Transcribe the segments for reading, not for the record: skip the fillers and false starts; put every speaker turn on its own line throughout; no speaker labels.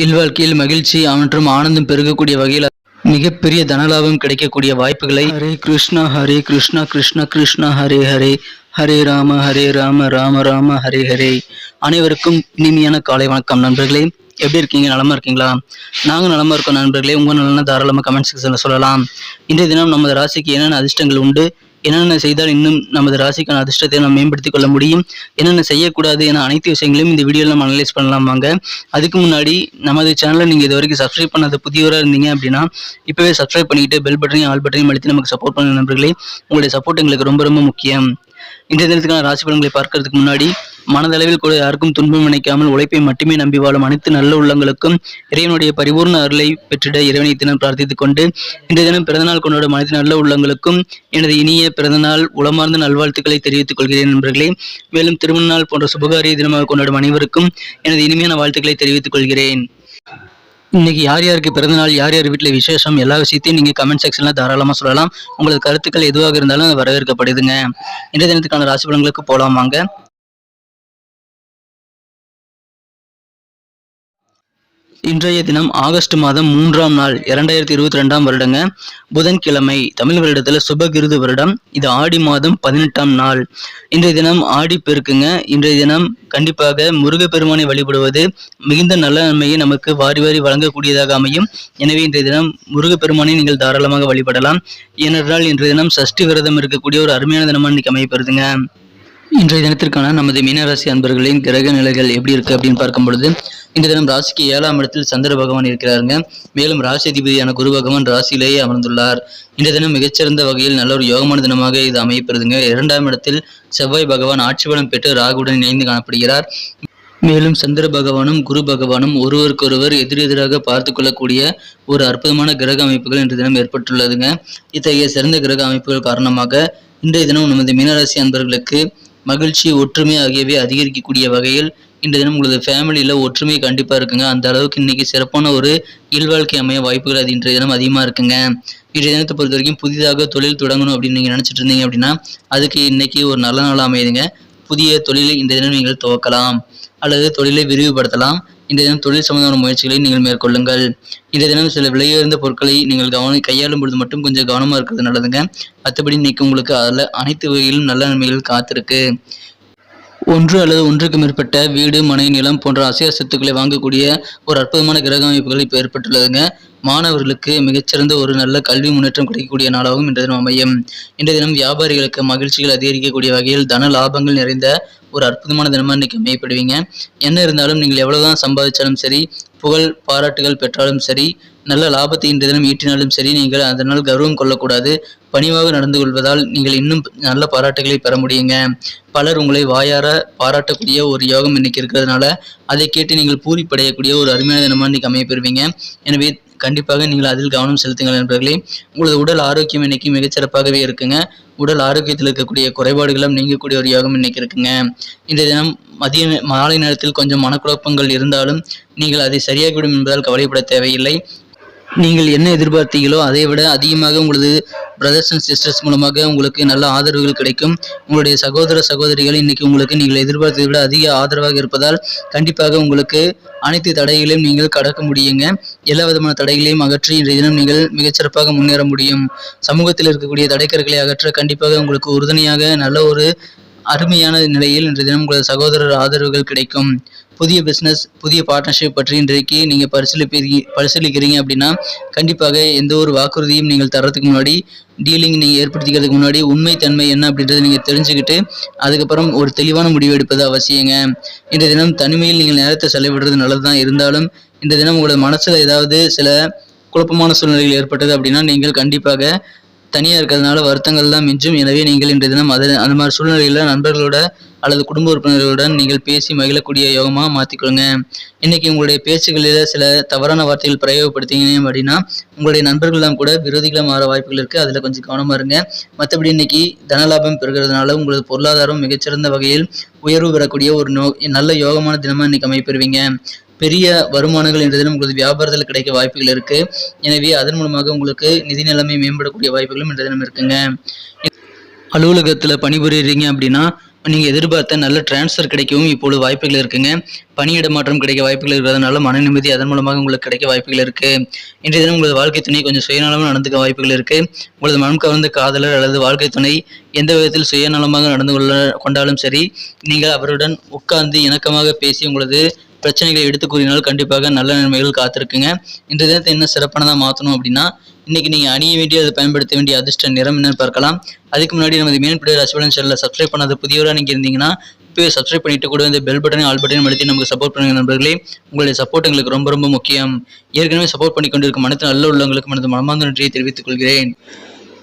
இல்வாழ்க்கையில் மகிழ்ச்சி மற்றும் ஆனந்தம் பெருகக்கூடிய வகையில் மிகப்பெரிய தனலாபம் கிடைக்கக்கூடிய வாய்ப்புகளை ஹரே கிருஷ்ணா கிருஷ்ண கிருஷ்ணா ஹரே ஹரே ஹரே ராம ராம ராம ஹரே ஹரே. அனைவருக்கும் இனிமையான காலை வணக்கம் நண்பர்களே. எப்படி இருக்கீங்க? நலமா இருக்கீங்களா? நாங்கள் நலமா இருக்கோம் நண்பர்களே. உங்கள் நலன தாராளமாக கமெண்ட் செக்ஷனில் சொல்லலாம். இன்றைய தினம் நமது ராசிக்கு என்னென்ன அதிர்ஷ்டங்கள் உண்டு, என்னென்ன செய்தால் இன்னும் நமது ராசிக்கான அதிர்ஷ்டத்தை நாம் மேம்படுத்திக் கொள்ள முடியும், என்னென்ன செய்யக்கூடாது என அனைத்து விஷயங்களையும் இந்த வீடியோவில் நம்ம அனலைஸ் பண்ணலாம் வாங்க. அதுக்கு முன்னாடி நமது சேனலை நீங்கள் இது வரைக்கும் சப்ஸ்கிரைப் பண்ணாத புதியவராக இருந்தீங்க அப்படின்னா இப்போவே சப்ஸ்கிரைப் பண்ணிக்கிட்டு பெல் பட்டனையும் ஆல் பட்டனையும் அழுத்தி நமக்கு சப்போர்ட் பண்ணுங்க நண்பர்களே. உங்களுடைய சப்போர்ட் எங்களுக்கு ரொம்ப ரொம்ப முக்கியம். இன்றைய தினத்துக்கான ராசி பலன்களை பார்க்கறதுக்கு முன்னாடி மனதளவில் கூட யாருக்கும் துன்பம் நினைக்காமல் உழைப்பை மட்டுமே நம்பி வாழும் அனைத்து நல்ல உள்ளங்களுக்கும் இறைவனுடைய பரிபூர்ண அருளை பெற்றிட இறைவனை தினம் பிரார்த்தித்துக் கொண்டு இன்றைய தினம் பிறந்தநாள் கொண்டாடும் அனைத்து நல்ல உள்ளங்களுக்கும் எனது இனிய பிறந்தநாள் உளமார்ந்த நல்வாழ்த்துக்களை தெரிவித்துக் கொள்கிறேன் நண்பர்களே. மேலும் திருமண நாள் போன்ற சுபகாரிய தினமாக கொண்டாடும் அனைவருக்கும் எனது இனிமையான வாழ்த்துக்களை தெரிவித்துக் கொள்கிறேன். இன்னைக்கு யார் யாருக்கு பிறந்தநாள், யார் யார் வீட்டில் விசேஷம், எல்லா விஷயத்தையும் நீங்கள் கமெண்ட் செக்ஷனில் தாராளமாக சொல்லலாம். உங்களது கருத்துக்கள் எதுவாக இருந்தாலும் வரவேற்கப்படுதுங்க. இன்றைய தினத்துக்கான ராசி பலன்களுக்கு போகலாம் வாங்க. இன்றைய தினம் ஆகஸ்ட் மாதம் 3ஆம் நாள் 2022ஆம் வருடங்க, புதன்கிழமை, தமிழ் வருடத்தில் சுபகிருது வருடம். இது ஆடி மாதம் 18ஆம் நாள். இன்றைய தினம் ஆடி பெருக்குங்க. இன்றைய தினம் கண்டிப்பாக முருகப்பெருமானை வழிபடுவது மிகுந்த நல்ல நன்மையை நமக்கு வாரி வாரி வழங்கக்கூடியதாக அமையும். எனவே இன்றைய தினம் முருகப்பெருமானை நீங்கள் தாராளமாக வழிபடலாம். ஏனென்றால் இன்றைய தினம் சஷ்டி விரதம் இருக்கக்கூடிய ஒரு அருமையான தினமாக இன்னைக்கு அமையப்படுதுங்க. இன்றைய தினத்திற்கான நமது மீனராசி அன்பர்களின் கிரக நிலைகள் எப்படி இருக்கு அப்படின்னு பார்க்கும் பொழுது, இந்த தினம் ராசிக்கு 7ஆம் இடத்தில் சந்திர பகவான் இருக்கிறாருங்க. மேலும் ராசி அதிபதியான குரு பகவான் ராசியிலேயே அமர்ந்துள்ளார். இந்த தினம் மிகச்சிறந்த வகையில் நல்ல ஒரு யோகமான தினமாக இது அமையப்படுதுங்க. 2ஆம் இடத்தில் செவ்வாய் பகவான் ஆட்சி பலம் பெற்று ராகுடன் இணைந்து காணப்படுகிறார். மேலும் சந்திர பகவானும் குரு பகவானும் ஒருவருக்கொருவர் எதிரெதிராக பார்த்து கொள்ளக்கூடிய ஒரு அற்புதமான கிரக அமைப்புகள் இன்றைய தினம் ஏற்பட்டுள்ளதுங்க. இத்தகைய சிறந்த கிரக அமைப்புகள் காரணமாக இன்றைய தினம் நமது மீனராசி அன்பர்களுக்கு மகிழ்ச்சி, ஒற்றுமை ஆகியவை அதிகரிக்கக்கூடிய வகையில் இன்றைய தினம் உங்களது ஃபேமிலியில் ஒற்றுமை கண்டிப்பாக இருக்குங்க. அந்த அளவுக்கு இன்னைக்கு சிறப்பான ஒரு இல்வாழ்க்கை அமைய வாய்ப்புகள் அது இன்றைய தினம் அதிகமாக இருக்குங்க. இன்றைய தினத்தை பொறுத்த வரைக்கும் புதிதாக தொழில் தொடங்கணும் அப்படின்னு நீங்கள் நினச்சிட்டு இருந்தீங்க அப்படின்னா அதுக்கு இன்னைக்கு ஒரு நல்ல நாளாக அமையுதுங்க. புதிய தொழிலை இன்றைய தினம் நீங்கள் துவக்கலாம் அல்லது தொழிலை விரிவுபடுத்தலாம். இன்றைய தினம் தொழில் சம்பந்தமான முயற்சிகளை நீங்கள் மேற்கொள்ளுங்கள். இன்றைய தினம் சில விலையுயர்ந்த பொருட்களை நீங்கள் கையாளும் பொழுது மட்டும் கொஞ்சம் கவனமாக இருக்கிறது நல்லதுங்க. மற்றபடி இன்னைக்கு உங்களுக்கு அதில் அனைத்து வகையிலும் நல்ல நன்மைகள் காத்திருக்கு. ஒன்று அல்லது ஒன்றுக்கு மேற்பட்ட வீடு, மனை, நிலம் போன்ற அசையா சொத்துக்களை வாங்கக்கூடிய ஒரு அற்புதமான கிரக அமைப்புகள் இப்போ ஏற்பட்டுள்ளதுங்க. மாணவர்களுக்கு மிகச்சிறந்த ஒரு நல்ல கல்வி முன்னேற்றம் கிடைக்கக்கூடிய நாளாகவும் இன்றைய தினம் அமையும். இன்றைய தினம் வியாபாரிகளுக்கு மகிழ்ச்சிகள் அதிகரிக்கக்கூடிய வகையில் தன லாபங்கள் நிறைந்த ஒரு அற்புதமான தினமாக இன்னைக்கு அமையப்படுவீங்க. என்ன இருந்தாலும் நீங்கள் எவ்வளவுதான் சம்பாதிச்சாலும் சரி, புகழ் பாராட்டுகள் பெற்றாலும் சரி, நல்ல லாபத்தை இன்றைய தினம் ஈட்டினாலும் சரி, நீங்கள் அதனால் கர்வம் கொள்ளக்கூடாது. பணிவாக நடந்து கொள்வதால் நீங்கள் இன்னும் நல்ல பாராட்டுகளை பெற முடியுங்க. பலர் உங்களை வாயார பாராட்டக்கூடிய ஒரு யோகம் இன்னைக்கு இருக்கிறதுனால அதை கேட்டு நீங்கள் பூரிப்படையக்கூடிய ஒரு அருமையான தினமாக இன்னைக்கு அமையப்பெறுவீங்க. எனவே கண்டிப்பாக நீங்கள் அதில் கவனம் செலுத்துங்கள் நண்பர்களே. உங்களது உடல் ஆரோக்கியம் இன்னைக்கு மிகச்சிறப்பாகவே இருக்குங்க. உடல் ஆரோக்கியத்தில் இருக்கக்கூடிய குறைபாடுகளும் நீங்கக்கூடிய ஒரு யோகம் இன்னைக்கு இருக்குங்க. இந்த தினம் மாலை நேரத்தில் கொஞ்சம் மனக்குழப்பங்கள் இருந்தாலும் நீங்கள் அதை சரியாகிவிடும் என்பதால் கவலைப்பட தேவையில்லை. நீங்கள் என்ன எதிர்பார்த்தீங்களோ அதை விட அதிகமாக உங்களது பிரதர்ஸ் அண்ட் சிஸ்டர்ஸ் மூலமாக உங்களுக்கு நல்ல ஆதரவுகள் கிடைக்கும். உங்களுடைய சகோதர சகோதரிகள் இன்னைக்கு உங்களுக்கு நீங்கள் எதிர்பார்த்ததை விட அதிக ஆதரவாக இருப்பதால் கண்டிப்பாக உங்களுக்கு அனைத்து தடைகளையும் நீங்கள் கடக்க முடியுங்க. எல்லா விதமான தடைகளையும் அகற்றி இன்றைய தினம் நீங்கள் மிகச்சிறப்பாக முன்னேற முடியும். சமூகத்தில் இருக்கக்கூடிய தடைக்கற்களை அகற்ற கண்டிப்பாக உங்களுக்கு உறுதுணையாக நல்ல ஒரு அருமையான நிலையில் இன்றைய தினம் உங்களது சகோதரர் ஆதரவுகள் கிடைக்கும். புதிய பிஸ்னஸ், புதிய பார்ட்னர்ஷிப் பற்றி இன்றைக்கு நீங்கள் பரிசீலிக்கிறீங்க அப்படின்னா கண்டிப்பாக எந்த ஒரு வாக்குறுதியும் நீங்கள் தரத்துக்கு முன்னாடி, டீலிங் நீங்கள் ஏற்படுத்திக்கிறதுக்கு முன்னாடி உண்மைத்தன்மை என்ன அப்படின்றத நீங்கள் தெரிஞ்சுக்கிட்டு அதுக்கப்புறம் ஒரு தெளிவான முடிவு எடுப்பது அவசியங்க. இந்த தினம் தனிமையில் நீங்கள் நேரத்தை செலவிடுறது நல்லது தான். இருந்தாலும் இந்த தினம் உங்களோட மனசில் ஏதாவது சில குழப்பமான சூழ்நிலைகள் ஏற்பட்டது அப்படின்னா நீங்கள் கண்டிப்பாக தனியாக இருக்கிறதுனால வருத்தங்கள் தான் மிஞ்சும். எனவே நீங்கள் இன்றைய தினம் அந்த மாதிரி சூழ்நிலையில் நண்பர்களோட அல்லது குடும்ப உறுப்பினர்களுடன் நீங்கள் பேசி மகிழக்கூடிய யோகமாக மாற்றிக்கொள்ளுங்க. இன்னைக்கு உங்களுடைய பேச்சுகளில் சில தவறான வார்த்தைகள் பிரயோகப்படுத்திங்க அப்படின்னா உங்களுடைய நண்பர்கள்லாம் கூட விரோதிகளாக மாற வாய்ப்புகள் இருக்குது. அதில் கொஞ்சம் கவனமாக இருங்க. மற்றபடி இன்னைக்கு தனலாபம் பெறுகிறதுனால உங்களது பொருளாதாரம் மிகச்சிறந்த வகையில் உயர்வு பெறக்கூடிய ஒரு நல்ல யோகமான தினமாக இன்னைக்கு அமைப்பெறுவீங்க. பெரிய வருமானங்கள் இன்றைய தினம் உங்களது வியாபாரத்தில் கிடைக்க வாய்ப்புகள் இருக்கு. எனவே அதன் மூலமாக உங்களுக்கு நிதி நிலைமை மேம்படக்கூடிய வாய்ப்புகளும் இன்றைய தினம் இருக்குங்க. அலுவலகத்தில் பணிபுரியுறீங்க அப்படின்னா நீங்கள் எதிர்பார்த்த நல்ல டிரான்ஸ்ஃபர் கிடைக்கவும் இப்பொழுது வாய்ப்புகள் இருக்குங்க. பணியிட மாற்றம் கிடைக்க வாய்ப்புகள் இருக்கிறதுனால மன நிம்மதி அதன் மூலமாக உங்களுக்கு கிடைக்க வாய்ப்புகள் இருக்கு. இன்றைய தினம் உங்களது வாழ்க்கை துணை கொஞ்சம் சுயநலமாக நடந்துக்க வாய்ப்புகள் இருக்கு. உங்களது மனம் கவர்ந்த காதலர் அல்லது வாழ்க்கை துணை எந்த விதத்தில் சுயநலமாக நடந்து கொண்டாலும் சரி, நீங்கள் அவருடன் உட்கார்ந்து இணக்கமாக பேசி உங்களது பிரச்சனைகளை எடுத்து கூறினால் கண்டிப்பாக நல்ல நன்மைகள் காத்திருக்குங்க. இன்றைய தினத்தை என்ன சிறப்பானதாக மாற்றணும் அப்படின்னா, இன்னைக்கு நீங்கள் அணிய வேண்டிய அதை பயன்படுத்த வேண்டிய அதிர்ஷ்ட நிறம் என்னன்னு பார்க்கலாம். அதுக்கு முன்னாடி நமது மீனப்பிள்ளை ராசிபலன் சேனலில் சப்ஸ்கிரைப் பண்ணாத புதியவராக நீங்கள் இருந்தீங்கன்னா இப்போவே சப்ஸ்கிரைப் பண்ணிட்டு கூட இந்த பெல் பட்டனை ஆல் பட்டனை அழுத்தி நமக்கு சப்போர்ட் பண்ணுங்க நண்பர்களே. உங்களுடைய சப்போர்ட் எங்களுக்கு ரொம்ப ரொம்ப முக்கியம். ஏற்கனவே சப்போர்ட் பண்ணி கொண்டிருக்கும் அனைத்து நல்ல உள்ளவங்களுக்கு எனது மனமார்ந்த நன்றியை தெரிவித்துக் கொள்கிறேன்.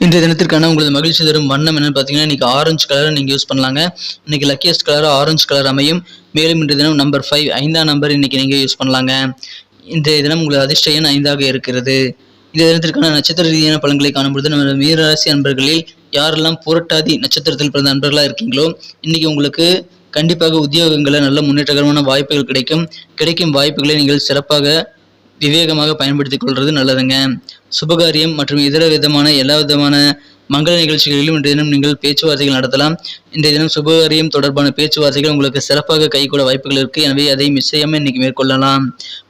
இன்றைய தினத்திற்கான உங்களது மகிழ்ச்சி தரும் வண்ணம் என்னன்னு பார்த்தீங்கன்னா, இன்னைக்கு ஆரஞ்சு கலரை நீங்கள் யூஸ் பண்ணலாங்க. இன்னைக்கு லக்கியஸ்ட் கலர் ஆரஞ்சு கலர் அமையும். மேலும் இன்றைய தினம் நம்பர் 5 5ஆம் நம்பர் இன்னைக்கு நீங்கள் யூஸ் பண்ணலாங்க. இன்றைய தினம் உங்களது அதிர்ஷ்ட எண் 5ஆக இருக்கிறது. இந்த தினத்திற்கான நட்சத்திர ரீதியான பலன்களை காணும்பொழுது நம்ம மீனராசி அன்பர்களில் யாரெல்லாம் புரட்டாதி நட்சத்திரத்தில் பிறந்த நண்பர்களாக இருக்கீங்களோ, இன்னைக்கு உங்களுக்கு கண்டிப்பாக உத்தியோகங்களில் நல்ல முன்னேற்றகரமான வாய்ப்புகள் கிடைக்கும் வாய்ப்புகளை நீங்கள் சிறப்பாக விவேகமாக பயன்படுத்திக் கொள்வது நல்லதுங்க. சுபகாரியம் மற்றும் இதர விதமான எல்லா விதமான மங்கள நிகழ்ச்சிகளிலும் இன்றைய தினம் நீங்கள் பேச்சுவார்த்தைகள் நடத்தலாம். இன்றைய தினம் சுபகாரியம் தொடர்பான பேச்சுவார்த்தைகள் உங்களுக்கு சிறப்பாக கைகூட வாய்ப்புகள் இருக்கு. எனவே அதை மிஸ் செய்யாமல் இன்னைக்கு மேற்கொள்ளலாம்.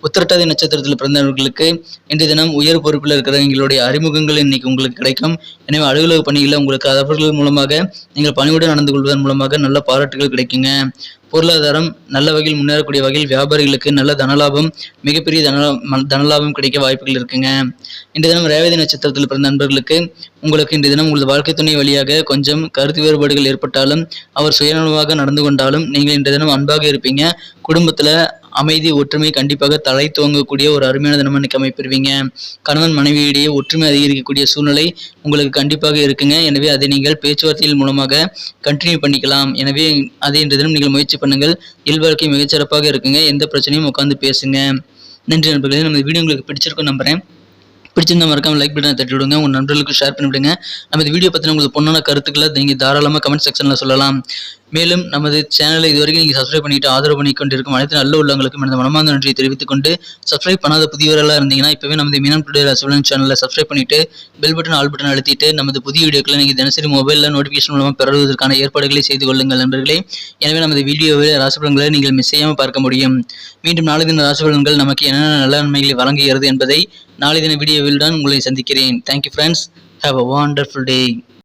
உத்திரட்டாதி நட்சத்திரத்தில் பிறந்தவர்களுக்கு இன்றைய தினம் உயர் பொறுப்பில் இருக்கிற எங்களுடைய அறிமுகங்கள் இன்னைக்கு உங்களுக்கு கிடைக்கும். எனவே அலுவலக பணிகளில் உங்களுக்கு அவர்கள் மூலமாக நீங்கள் பணியுடன் நடந்து கொள்வதன் மூலமாக நல்ல பாராட்டுகள் கிடைக்குங்க. பொருளாதாரம் நல்ல வகையில் முன்னேறக்கூடிய வகையில் வியாபாரிகளுக்கு நல்ல தனலாபம் மிகப்பெரிய தனலாபம் கிடைக்க வாய்ப்புகள் இருக்குங்க. இன்றைய தினம் ரேவதி நட்சத்திரத்தில் பிறந்த நண்பர்களுக்கு உங்களுக்கு இன்றைய தினம் உங்களது வாழ்க்கை துணை வழியாக கொஞ்சம் கருத்து வேறுபாடுகள் ஏற்பட்டாலும் அவர் சுயநலமாக நடந்து கொண்டாலும் நீங்கள் இன்றைய தினம் அன்பாக இருப்பீங்க. குடும்பத்துல அமைதி ஒற்றுமை கண்டிப்பாக தலை துவங்கக்கூடிய ஒரு அருமையான தினம் இன்னைக்கு அமைப்பிருவீங்க. கணவன் மனைவியிடையே ஒற்றுமை அதிகரிக்கக்கூடிய சூழ்நிலை உங்களுக்கு கண்டிப்பாக இருக்குங்க. எனவே அதை நீங்கள் பேச்சுவார்த்தையின் மூலமாக கண்டினியூ பண்ணிக்கலாம். எனவே அதை இன்றைய தினம் நீங்கள் முயற்சி பண்ணுங்கள். இல்வாழ்க்கை மிகச்சிறப்பாக இருக்குங்க. எந்த பிரச்சனையும் உட்காந்து பேசுங்க. நன்றி நண்பர்களே. நம்ம வீடியோ உங்களுக்கு பிடிச்சிருக்கும் நம்புறேன். பிடிச்சிருந்தா மறக்காம லைக் பட்டனை தட்டி விடுங்க. உங்கள் நண்பர்களுக்கு ஷேர் பண்ணிவிடுங்க. நம்ம வீடியோ பற்றின உங்களுக்கு பொண்ணான கருத்துக்களை நீங்கள் தாராளமாக கமெண்ட் செக்ஷனில் சொல்லலாம். மேலும் நமது சேனலை இதுவரைக்கும் நீங்கள் சப்ஸ்கிரைப் பண்ணிட்டு ஆதரவு பண்ணி கொண்டிருக்கும் அனைத்து நல்ல உள்ளவங்களுக்கும் எனது மனமார்ந்த நன்றியை தெரிவித்துக் கொண்டு, சப்ஸ்கிரைப் பண்ணாத புதியவர்களாக இருந்தீங்கன்னா இப்போவே நமது மீனப்பிள்ளை ராசிபலன் சேனலை சப்ஸ்கிரைப் பண்ணிட்டு பெல் பட்டன் ஆல் பட்டன் அழுத்திட்டு நமது புதிய வீடியோக்களை நீங்கள் தினசரி மொபைலில் நோட்டிஃபிகேஷன் மூலமாக பெறுவதற்கான ஏற்பாடுகளை செய்து கொள்ளுங்கள் நண்பர்களே. எனவே நமது வீடியோவில் ராசிபலன்களை நீங்கள் மிஸ் செய்யாமல் பார்க்க முடியும். மீண்டும் நாளை தின ராசிபலன்கள் நமக்கு என்னென்ன நல்ல நன்மைகளை வழங்குகிறது என்பதை நாளை தின வீடியோவில் தான் உங்களை சந்திக்கிறேன். Thank you friends. Have a wonderful day.